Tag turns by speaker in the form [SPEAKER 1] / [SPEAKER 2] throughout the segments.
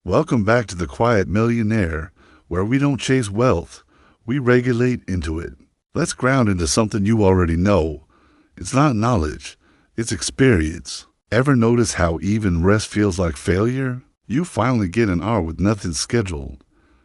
[SPEAKER 1] Welcome back to the Quiet Millionaire, where we don't chase wealth, we regulate into it. Let's ground into something you already know. It's not knowledge, it's experience. Ever notice how even rest feels like failure? You finally get an hour with nothing scheduled.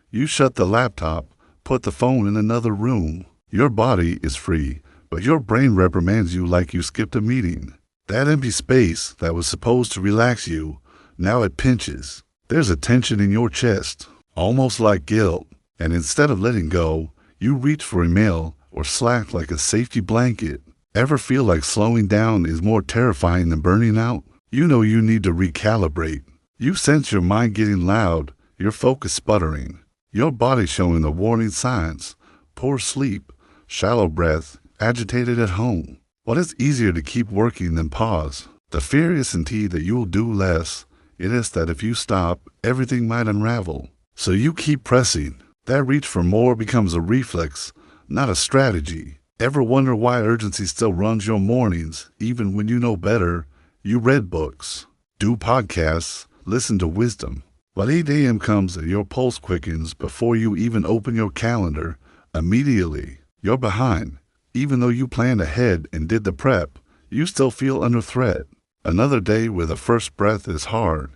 [SPEAKER 1] You shut the laptop, put the phone in another room. Your body is free, but your brain reprimands you like you skipped a meeting. That empty space that was supposed to relax you, now it pinches. There's a tension in your chest, almost like guilt, and instead of letting go, you reach for email or Slack like a safety blanket. Ever feel like slowing down is more terrifying than burning out? You know you need to recalibrate. You sense your mind getting loud, your focus sputtering, your body showing the warning signs: poor sleep, shallow breath, agitated at home. But it's easier to keep working than pause. The fear isn't that you'll do less. It is that if you stop, everything might unravel. So you keep pressing. That reach for more becomes a reflex, not a strategy. Ever wonder why urgency still runs your mornings, even when you know better? You read books, do podcasts, listen to wisdom. But 8 a.m. comes and your pulse quickens before you even open your calendar. Immediately, you're behind. Even though you planned ahead and did the prep, you still feel under threat. Another day where the first breath is hard.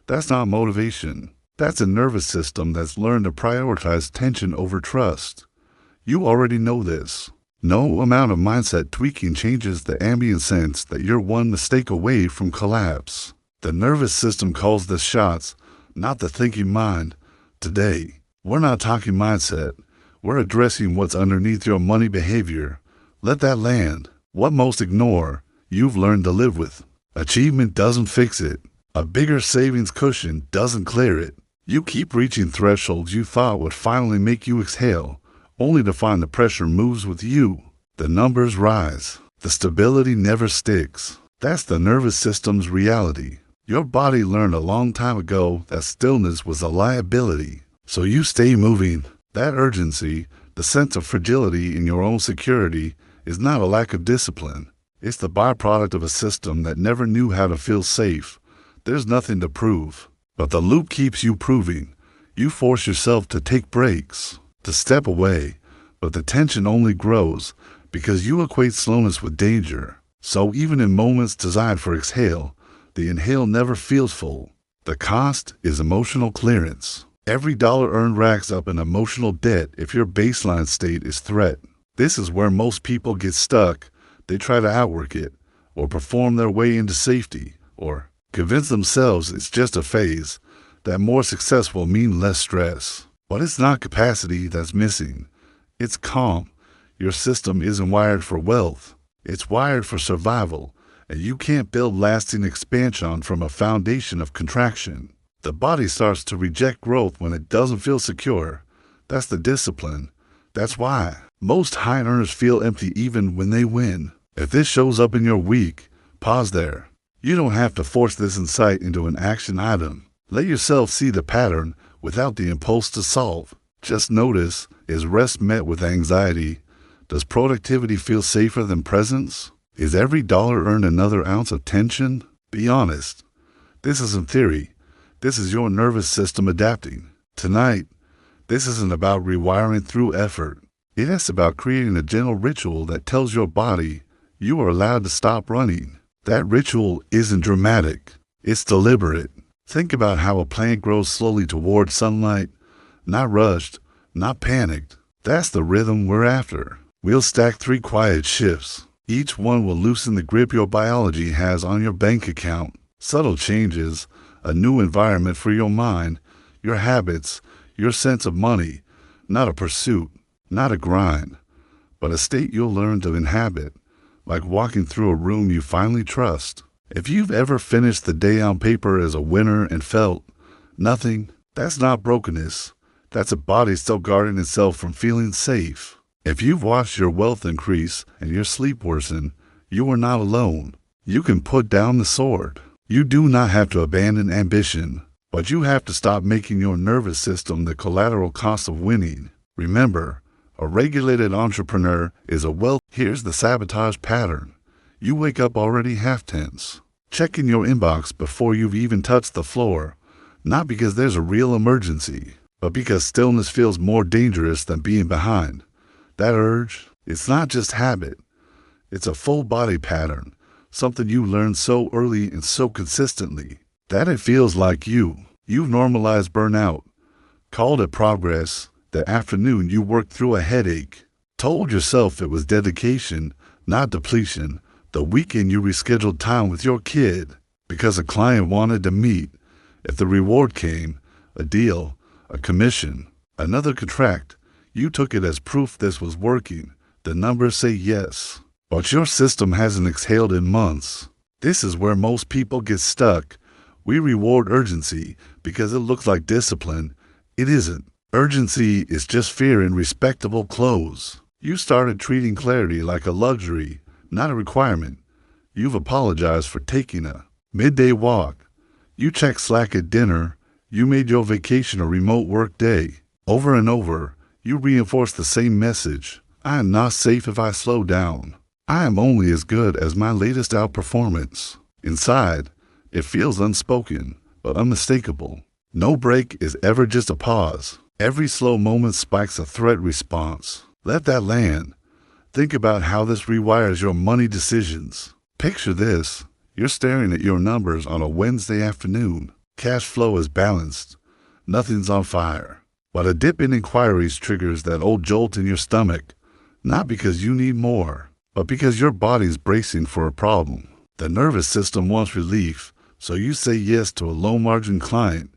[SPEAKER 1] That's not motivation. That's a nervous system that's learned to prioritize tension over trust. You already know this. No amount of mindset tweaking changes the ambient sense that you're one mistake away from collapse. The nervous system calls the shots, not the thinking mind. Today, we're not talking mindset. We're addressing what's underneath your money behavior. Let that land. What most ignore, you've learned to live with. Achievement doesn't fix it. A bigger savings cushion doesn't clear it. You keep reaching thresholds you thought would finally make you exhale, only to find the pressure moves with you. The numbers rise. The stability never sticks. That's the nervous system's reality. Your body learned a long time ago that stillness was a liability. So you stay moving. That urgency, the sense of fragility in your own security, is not a lack of discipline. It's the byproduct of a system that never knew how to feel safe. There's nothing to prove. But the loop keeps you proving. You force yourself to take breaks, to step away, but the tension only grows because you equate slowness with danger. So even in moments designed for exhale, the inhale never feels full. The cost is emotional clearance. Every dollar earned racks up an emotional debt if your baseline state is threat. This is where most people get stuck. They try to outwork it, or perform their way into safety, or convince themselves it's just a phase, that more success will mean less stress. But it's not capacity that's missing. It's calm. Your system isn't wired for wealth. It's wired for survival, and you can't build lasting expansion from a foundation of contraction. The body starts to reject growth when it doesn't feel secure. That's the discipline. That's why most high earners feel empty even when they win. If this shows up in your week, pause there. You don't have to force this insight into an action item. Let yourself see the pattern without the impulse to solve. Just notice, is rest met with anxiety? Does productivity feel safer than presence? Is every dollar earned another ounce of tension? Be honest. This isn't theory. This is your nervous system adapting. Tonight, this isn't about rewiring through effort. It is about creating a gentle ritual that tells your body you are allowed to stop running. That ritual isn't dramatic. It's deliberate. Think about how a plant grows slowly toward sunlight, not rushed, not panicked. That's the rhythm we're after. We'll stack 3 quiet shifts. Each one will loosen the grip your biology has on your bank account. Subtle changes, a new environment for your mind, your habits, your sense of money. Not a pursuit, not a grind, but a state you'll learn to inhabit, like walking through a room you finally trust. If you've ever finished the day on paper as a winner and felt nothing, that's not brokenness. That's a body still guarding itself from feeling safe. If you've watched your wealth increase and your sleep worsen, you are not alone. You can put down the sword. You do not have to abandon ambition, but you have to stop making your nervous system the collateral cost of winning. Remember, a regulated entrepreneur is a wealth. Here's the sabotage pattern. You wake up already half tense, checking your inbox before you've even touched the floor, Not because there's a real emergency, but because stillness feels more dangerous than being behind. That urge, it's not just habit. It's a full body pattern, something you learn so early and so consistently that it feels like you've normalized burnout, called it progress. The afternoon you worked through a headache, told yourself it was dedication, not depletion. The weekend you rescheduled time with your kid because a client wanted to meet. If the reward came, a deal, a commission, another contract, you took it as proof this was working. The numbers say yes, but your system hasn't exhaled in months. This is where most people get stuck. We reward urgency because it looks like discipline. It isn't. Urgency is just fear in respectable clothes. You started treating clarity like a luxury, not a requirement. You've apologized for taking a midday walk. You checked Slack at dinner. You made your vacation a remote work day. Over and over, you reinforce the same message. I am not safe if I slow down. I am only as good as my latest outperformance. Inside, it feels unspoken, but unmistakable. No break is ever just a pause. Every slow moment spikes a threat response. Let that land. Think about how this rewires your money decisions. Picture this. You're staring at your numbers on a Wednesday afternoon. Cash flow is balanced. Nothing's on fire. But a dip in inquiries triggers that old jolt in your stomach. Not because you need more, but because your body's bracing for a problem. The nervous system wants relief, so you say yes to a low-margin client.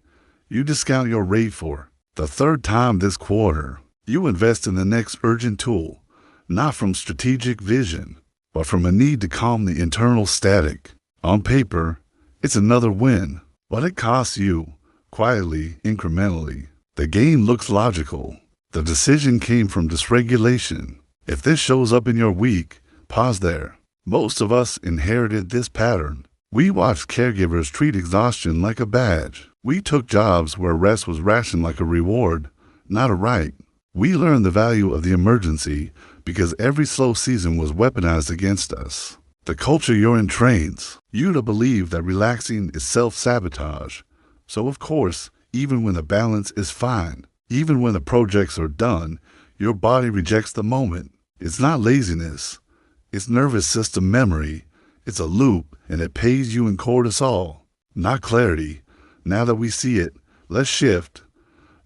[SPEAKER 1] You discount your rate for the third time this quarter. You invest in the next urgent tool, not from strategic vision, but from a need to calm the internal static. On paper, it's another win, but it costs you, quietly, incrementally. The gain looks logical. The decision came from dysregulation. If this shows up in your week, pause there. Most of us inherited this pattern. We watched caregivers treat exhaustion like a badge. We took jobs where rest was rationed like a reward, not a right. We learned the value of the emergency because every slow season was weaponized against us. The culture you're in trains you to believe that relaxing is self-sabotage. So of course, even when the balance is fine, even when the projects are done, your body rejects the moment. It's not laziness. It's nervous system memory. It's a loop, and it pays you in cortisol, not clarity. Now that we see it, let's shift.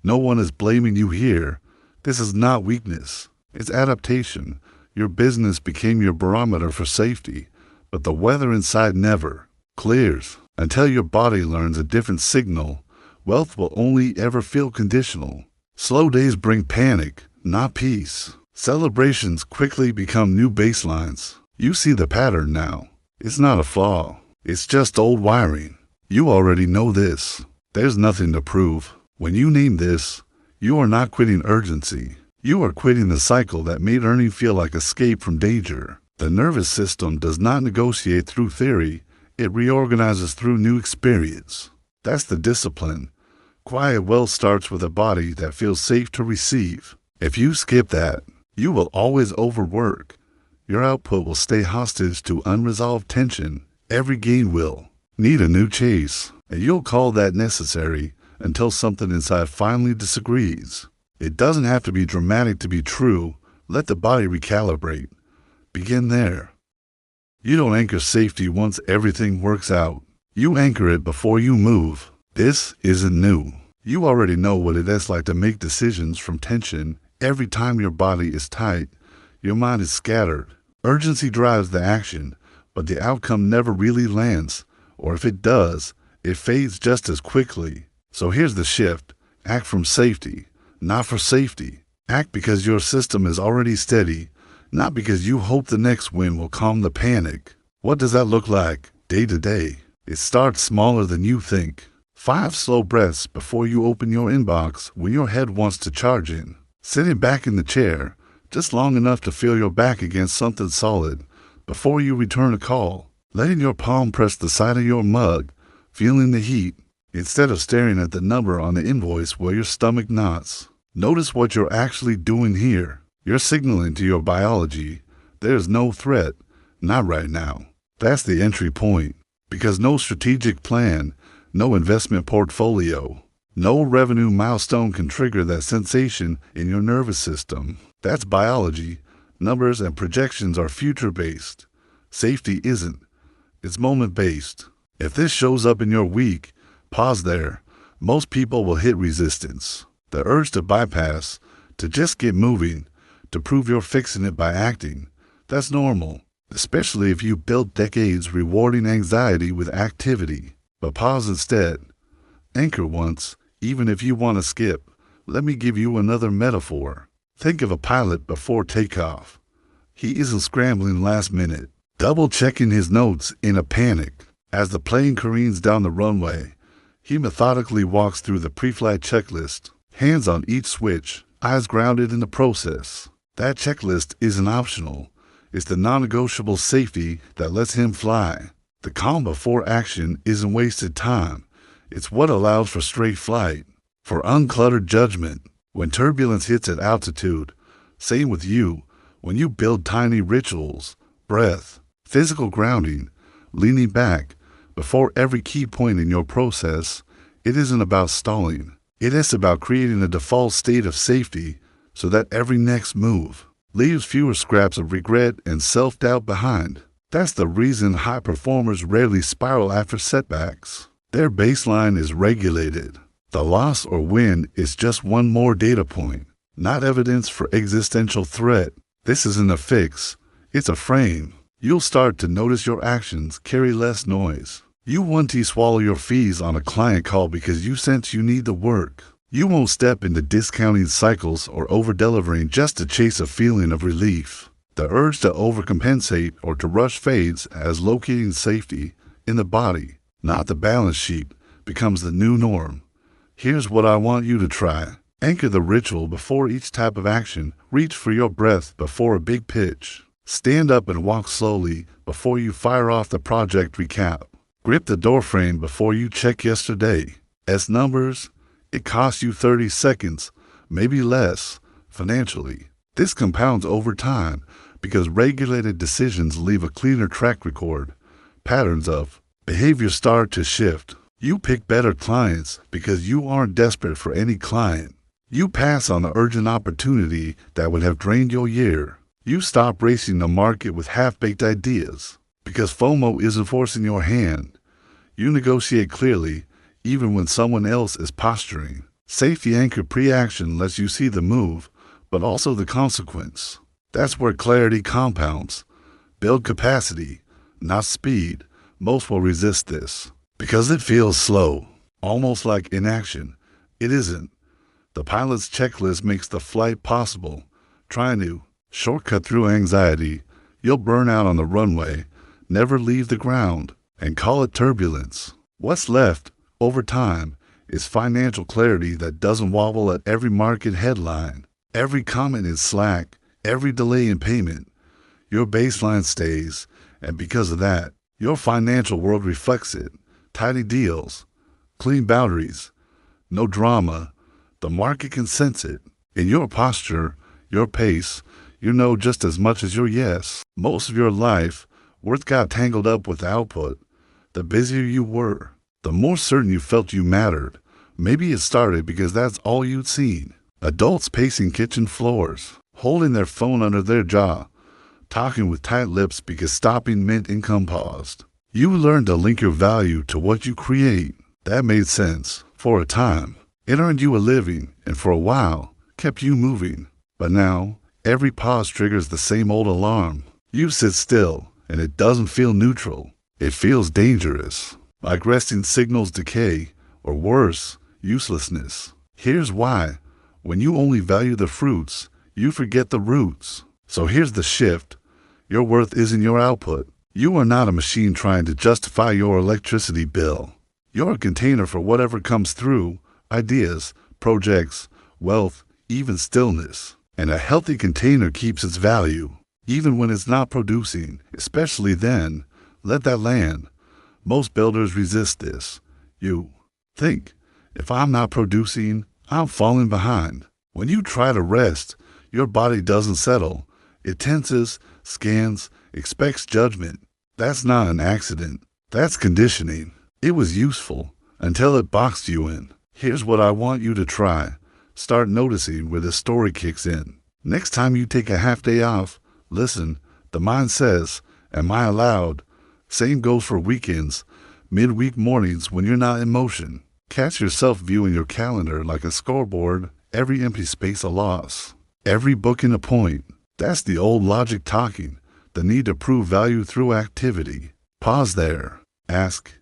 [SPEAKER 1] No one is blaming you here. This is not weakness. It's adaptation. Your business became your barometer for safety, but the weather inside never clears until your body learns a different signal. Wealth will only ever feel conditional. Slow days bring panic, not peace. Celebrations quickly become new baselines. You see the pattern now. It's not a flaw. It's just old wiring. You already know this. There's nothing to prove. When you name this, you are not quitting urgency. You are quitting the cycle that made earning feel like escape from danger. The nervous system does not negotiate through theory. It reorganizes through new experience. That's the discipline. Quiet wealth starts with a body that feels safe to receive. If you skip that, you will always overwork. Your output will stay hostage to unresolved tension. Every gain will need a new chase, and you'll call that necessary until something inside finally disagrees. It doesn't have to be dramatic to be true. Let the body recalibrate. Begin there. You don't anchor safety once everything works out. You anchor it before you move. This isn't new. You already know what it is like to make decisions from tension. Every time your body is tight, your mind is scattered. Urgency drives the action, but the outcome never really lands. Or if it does, it fades just as quickly. So here's the shift. Act from safety, not for safety. Act because your system is already steady, not because you hope the next win will calm the panic. What does that look like day to day? It starts smaller than you think. 5 slow breaths before you open your inbox when your head wants to charge in. Sitting back in the chair, just long enough to feel your back against something solid before you return a call. Letting your palm press the side of your mug, feeling the heat, instead of staring at the number on the invoice where your stomach knots. Notice what you're actually doing here. You're signaling to your biology, there's no threat, not right now. That's the entry point, because no strategic plan, no investment portfolio. No revenue milestone can trigger that sensation in your nervous system. That's biology. Numbers and projections are future-based. Safety isn't. It's moment-based. If this shows up in your week, pause there. Most people will hit resistance. The urge to bypass, to just get moving, to prove you're fixing it by acting. That's normal, especially if you built decades rewarding anxiety with activity. But pause instead. Anchor once, even if you want to skip. Let me give you another metaphor. Think of a pilot before takeoff. He isn't scrambling last minute, double-checking his notes in a panic. As the plane careens down the runway, he methodically walks through the pre-flight checklist, hands on each switch, eyes grounded in the process. That checklist isn't optional. It's the non-negotiable safety that lets him fly. The calm before action isn't wasted time. It's what allows for straight flight, for uncluttered judgment. When turbulence hits at altitude, same with you, when you build tiny rituals, breath, physical grounding, leaning back, before every key point in your process, it isn't about stalling. It is about creating a default state of safety so that every next move leaves fewer scraps of regret and self-doubt behind. That's the reason high performers rarely spiral after setbacks. Their baseline is regulated. The loss or win is just one more data point, not evidence for existential threat. This isn't a fix, it's a frame. You'll start to notice your actions carry less noise. You won't swallow your fees on a client call because you sense you need the work. You won't step into discounting cycles or over-delivering just to chase a feeling of relief. The urge to overcompensate or to rush fades as locating safety in the body, not the balance sheet, becomes the new norm. Here's what I want you to try. Anchor the ritual before each type of action. Reach for your breath before a big pitch. Stand up and walk slowly before you fire off the project recap. Grip the doorframe before you check yesterday. As numbers, it costs you 30 seconds, maybe less, financially. This compounds over time because regulated decisions leave a cleaner track record. Patterns of behavior start to shift. You pick better clients because you aren't desperate for any client. You pass on the urgent opportunity that would have drained your year. You stop racing the market with half-baked ideas because FOMO isn't forcing your hand. You negotiate clearly, even when someone else is posturing. Safety anchor pre-action lets you see the move, but also the consequence. That's where clarity compounds. Build capacity, not speed. Most will resist this because it feels slow, almost like inaction. It isn't. The pilot's checklist makes the flight possible. Trying to shortcut through anxiety, you'll burn out on the runway, never leave the ground, and call it turbulence. What's left, over time, is financial clarity that doesn't wobble at every market headline, every comment in Slack, every delay in payment. Your baseline stays, and because of that, your financial world reflects it. Tidy deals, clean boundaries, no drama. The market can sense it. In your posture, your pace, you know just as much as your yes. Most of your life, worth got tangled up with output. The busier you were, the more certain you felt you mattered. Maybe it started because that's all you'd seen. Adults pacing kitchen floors, holding their phone under their jaw, talking with tight lips because stopping meant income paused. You learned to link your value to what you create. That made sense. For a time, it earned you a living, and for a while, kept you moving. But now, every pause triggers the same old alarm. You sit still, and it doesn't feel neutral. It feels dangerous, like resting signals decay, or worse, uselessness. Here's why. When you only value the fruits, you forget the roots. So here's the shift. Your worth isn't your output. You are not a machine trying to justify your electricity bill. You're a container for whatever comes through, ideas, projects, wealth, even stillness. And a healthy container keeps its value, even when it's not producing, especially then. Let that land. Most builders resist this. You think, if I'm not producing, I'm falling behind. When you try to rest, your body doesn't settle. It tenses, scans, expects judgment. That's not an accident. That's conditioning. It was useful, until it boxed you in. Here's what I want you to try. Start noticing where the story kicks in. Next time you take a half day off, listen. The mind says, am I allowed? Same goes for weekends, midweek mornings when you're not in motion. Catch yourself viewing your calendar like a scoreboard, every empty space a loss, every booking a point. That's the old logic talking, the need to prove value through activity. Pause there. Ask,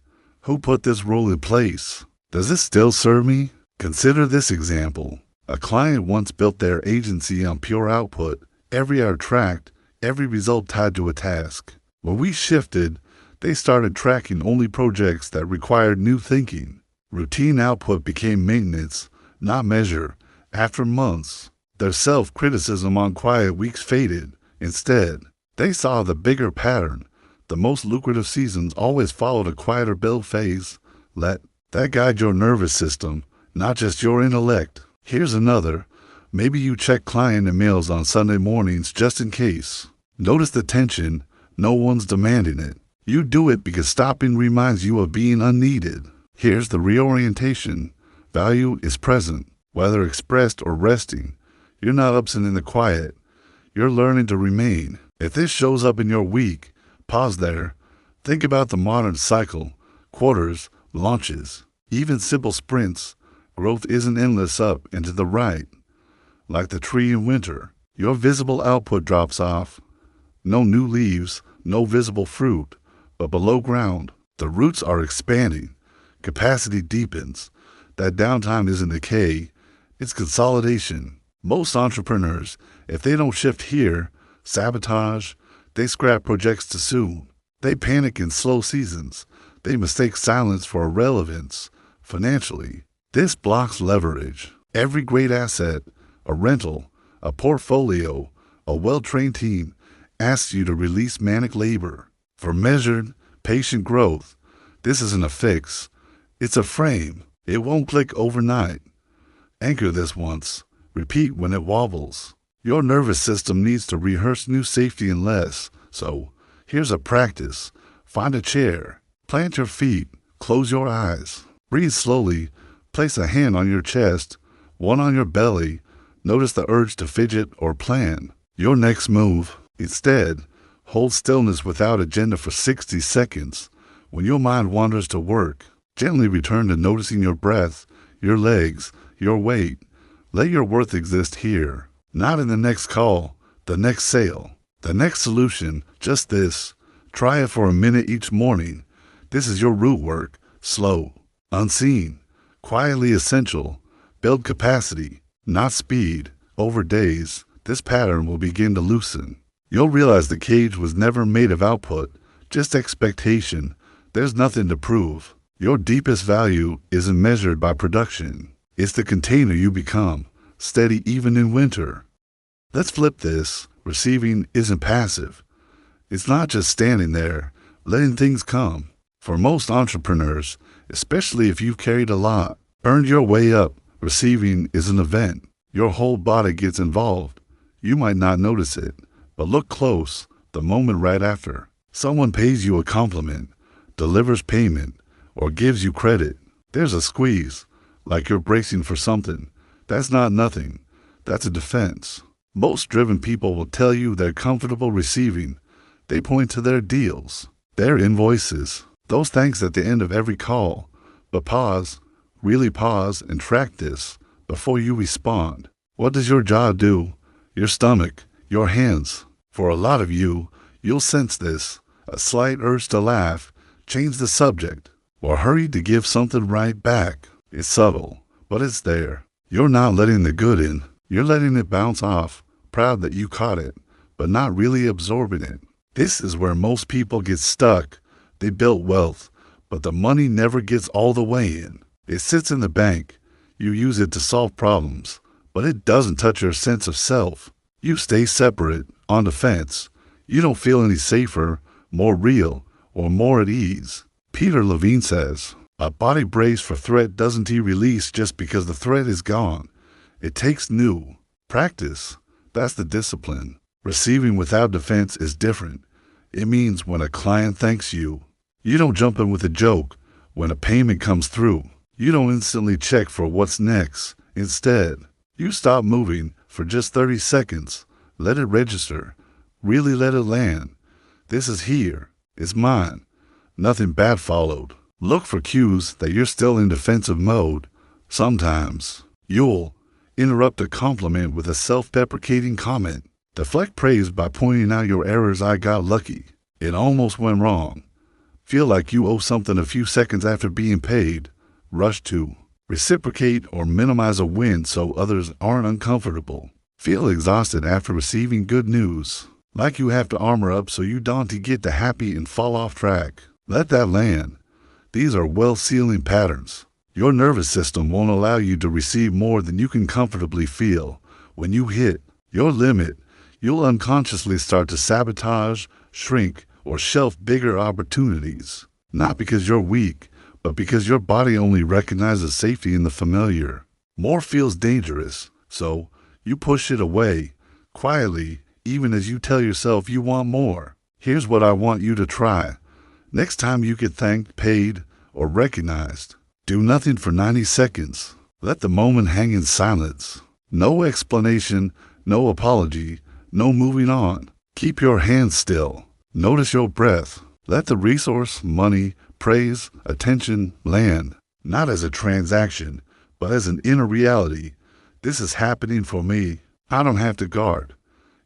[SPEAKER 1] who put this rule in place? Does this still serve me? Consider this example. A client once built their agency on pure output, every hour tracked, every result tied to a task. When we shifted, they started tracking only projects that required new thinking. Routine output became maintenance, not measure. After months, their self-criticism on quiet weeks faded. Instead, they saw the bigger pattern. The most lucrative seasons always followed a quieter build phase. Let that guide your nervous system, not just your intellect. Here's another. Maybe you check client emails on Sunday mornings just in case. Notice the tension. No one's demanding it. You do it because stopping reminds you of being unneeded. Here's the reorientation. Value is present, whether expressed or resting. You're not absent in the quiet. You're learning to remain. If this shows up in your week, pause there. Think about the modern cycle. Quarters, launches, even simple sprints. Growth isn't endless up and to the right. Like the tree in winter, your visible output drops off. No new leaves, no visible fruit, but below ground, the roots are expanding. Capacity deepens. That downtime isn't decay, it's consolidation. Most entrepreneurs, if they don't shift here, sabotage, they scrap projects too soon. They panic in slow seasons. They mistake silence for irrelevance. Financially, this blocks leverage. Every great asset, a rental, a portfolio, a well-trained team, asks you to release manic labor for measured, patient growth. This isn't a fix. It's a frame. It won't click overnight. Anchor this once. Repeat when it wobbles. Your nervous system needs to rehearse new safety and less. So, here's a practice. Find a chair. Plant your feet. Close your eyes. Breathe slowly. Place a hand on your chest, one on your belly. Notice the urge to fidget or plan your next move. Instead, hold stillness without agenda for 60 seconds. When your mind wanders to work, gently return to noticing your breath, your legs, your weight. Let your worth exist here, not in the next call, the next sale, the next solution, just this. Try it for a minute each morning. This is your root work, slow, unseen, quietly essential. Build capacity, not speed. Over days, this pattern will begin to loosen. You'll realize the cage was never made of output, just expectation. There's nothing to prove. Your deepest value isn't measured by production. It's the container you become, steady even in winter. Let's flip this. Receiving isn't passive. It's not just standing there, letting things come. For most entrepreneurs, especially if you've carried a lot, earned your way up, receiving is an event. Your whole body gets involved. You might not notice it, but look close. The moment right after, someone pays you a compliment, delivers payment, or gives you credit. There's a squeeze, like you're bracing for something. That's not nothing. That's a defense. Most driven people will tell you they're comfortable receiving. They point to their deals, their invoices, those thanks at the end of every call. But pause, really pause and track this before you respond. What does your jaw do? Your stomach, your hands. For a lot of you, you'll sense this, a slight urge to laugh, change the subject, or hurry to give something right back. It's subtle, but it's there. You're not letting the good in. You're letting it bounce off, proud that you caught it, but not really absorbing it. This is where most people get stuck. They built wealth, but the money never gets all the way in. It sits in the bank. You use it to solve problems, but it doesn't touch your sense of self. You stay separate, on the fence. You don't feel any safer, more real, or more at ease. Peter Levine says, a body braced for threat doesn't release just because the threat is gone. It takes new practice. That's the discipline. Receiving without defense is different. It means when a client thanks you, you don't jump in with a joke When a payment comes through, you don't instantly check for what's next. Instead, you stop moving for just 30 seconds. Let it register. Really let it land. This is here. It's mine. Nothing bad followed. Look for cues that you're still in defensive mode. Sometimes you'll interrupt a compliment with a self-deprecating comment. Deflect praise by pointing out your errors. I got lucky. It almost went wrong. Feel like you owe something a few seconds after being paid. Rush to reciprocate or minimize a win so others aren't uncomfortable. Feel exhausted after receiving good news. Like you have to armor up so you don't get the happy and fall off track. Let that land. These are well-sealing patterns. Your nervous system won't allow you to receive more than you can comfortably feel. When you hit your limit, you'll unconsciously start to sabotage, shrink, or shelf bigger opportunities. Not because you're weak, but because your body only recognizes safety in the familiar. More feels dangerous, so you push it away, quietly, even as you tell yourself you want more. Here's what I want you to try. Next time you get thanked, paid, or recognized, do nothing for 90 seconds. Let the moment hang in silence. No explanation, no apology, no moving on. Keep your hands still. Notice your breath. Let the resource, money, praise, attention land. Not as a transaction, but as an inner reality. This is happening for me. I don't have to guard.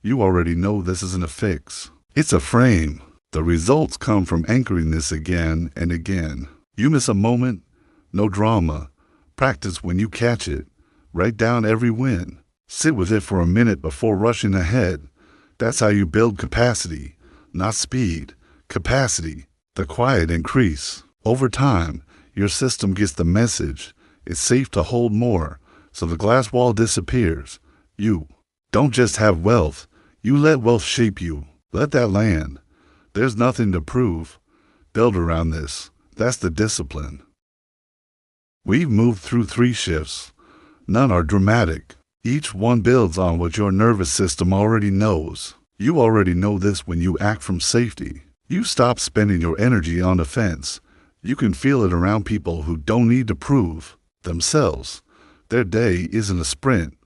[SPEAKER 1] You already know this isn't a fix. It's a frame. The results come from anchoring this again and again. You miss a moment, no drama. Practice when you catch it. Write down every win. Sit with it for a minute before rushing ahead. That's how you build capacity, not speed. Capacity, the quiet increase. Over time, your system gets the message. It's safe to hold more, so the glass wall disappears. You don't just have wealth. You let wealth shape you. Let that land. There's nothing to prove. Build around this. That's the discipline. We've moved through 3 shifts. None are dramatic. Each one builds on what your nervous system already knows. You already know this when you act from safety. You stop spending your energy on defense. You can feel it around people who don't need to prove themselves. Their day isn't a sprint.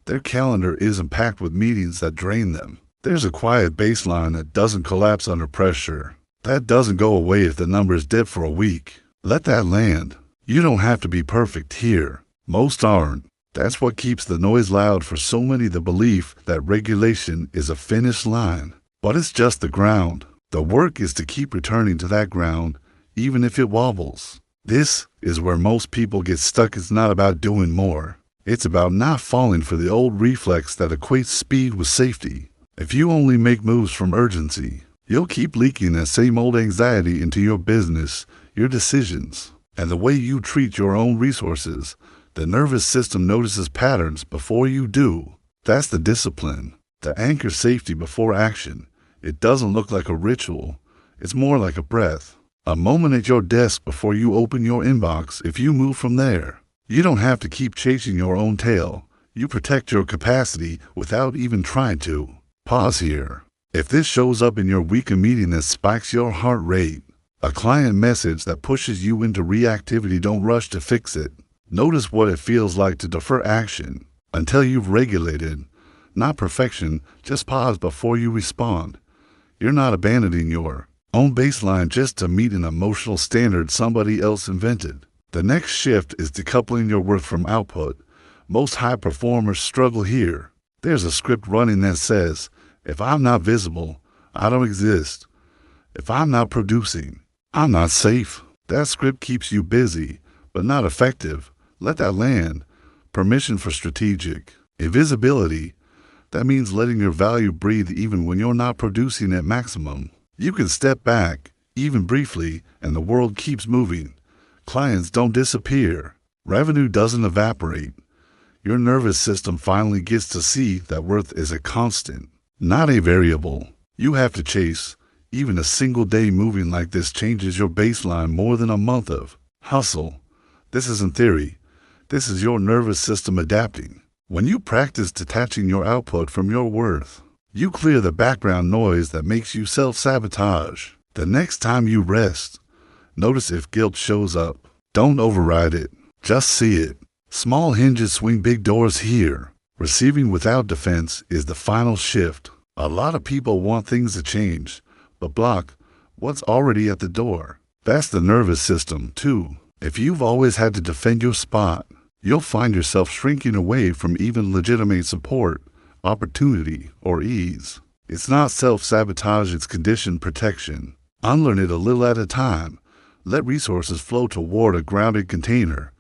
[SPEAKER 1] Their calendar isn't packed with meetings that drain them. There's a quiet baseline that doesn't collapse under pressure. That doesn't go away if the numbers dip for a week. Let that land. You don't have to be perfect here. Most aren't. That's what keeps the noise loud for so many. The belief that regulation is a finish line. But it's just the ground. The work is to keep returning to that ground, even if it wobbles. This is where most people get stuck. It's not about doing more. It's about not falling for the old reflex that equates speed with safety. If you only make moves from urgency, you'll keep leaking that same old anxiety into your business, your decisions, and the way you treat your own resources. The nervous system notices patterns before you do. That's the discipline. The anchor safety before action. It doesn't look like a ritual. It's more like a breath. A moment at your desk before you open your inbox. If you move from there, you don't have to keep chasing your own tail. You protect your capacity without even trying to. Pause here. If this shows up in your week, a meeting that spikes your heart rate, a client message that pushes you into reactivity, don't rush to fix it. Notice what it feels like to defer action until you've regulated. Not perfection, just pause before you respond. You're not abandoning your own baseline just to meet an emotional standard somebody else invented. The next shift is decoupling your worth from output. Most high performers struggle here. There's a script running that says, if I'm not visible, I don't exist. If I'm not producing, I'm not safe. That script keeps you busy, but not effective. Let that land. Permission for strategic invisibility. That means letting your value breathe even when you're not producing at maximum. You can step back, even briefly, and the world keeps moving. Clients don't disappear. Revenue doesn't evaporate. Your nervous system finally gets to see that worth is a constant, not a variable. You have to chase. Even a single day moving like this changes your baseline more than a month of hustle. This isn't theory. This is your nervous system adapting. When you practice detaching your output from your worth, you clear the background noise that makes you self-sabotage. The next time you rest, Notice if guilt shows up. Don't override it. Just see it. Small hinges swing big doors here. Receiving without defense is the final shift. A lot of people want things to change, but block what's already at the door. That's the nervous system, too. If you've always had to defend your spot, you'll find yourself shrinking away from even legitimate support, opportunity, or ease. It's not self-sabotage, it's conditioned protection. Unlearn it a little at a time. Let resources flow toward a grounded container.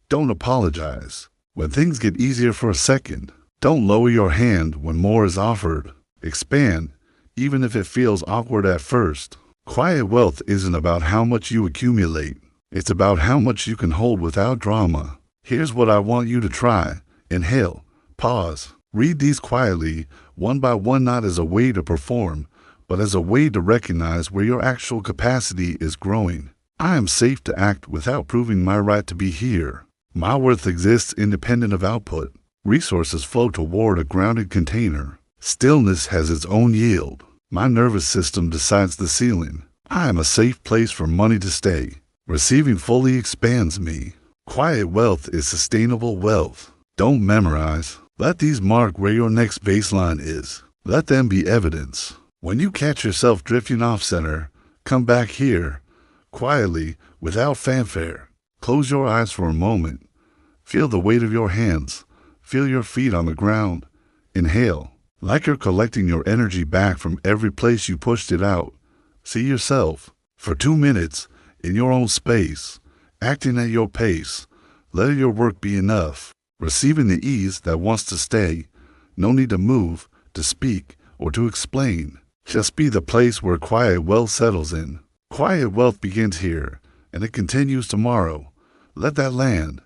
[SPEAKER 1] Don't apologize when things get easier for a second. Don't lower your hand when more is offered. Expand, even if it feels awkward at first. Quiet wealth isn't about how much you accumulate. It's about how much you can hold without drama. Here's what I want you to try. Inhale, pause. Read these quietly, one by one, not as a way to perform, but as a way to recognize where your actual capacity is growing. I am safe to act without proving my right to be here. My worth exists independent of output. Resources flow toward a grounded container. Stillness has its own yield. My nervous system decides the ceiling. I am a safe place for money to stay. Receiving fully expands me. Quiet wealth is sustainable wealth. Don't memorize. Let these mark where your next baseline is. Let them be evidence. When you catch yourself drifting off center, come back here, quietly, without fanfare. Close your eyes for a moment. Feel the weight of your hands. Feel your feet on the ground. Inhale, like you're collecting your energy back from every place you pushed it out. See yourself, for 2 minutes, in your own space, acting at your pace. Let your work be enough. Receiving the ease that wants to stay. No need to move, to speak, or to explain. Just be the place where quiet wealth settles in. Quiet wealth begins here, and it continues tomorrow. Let that land.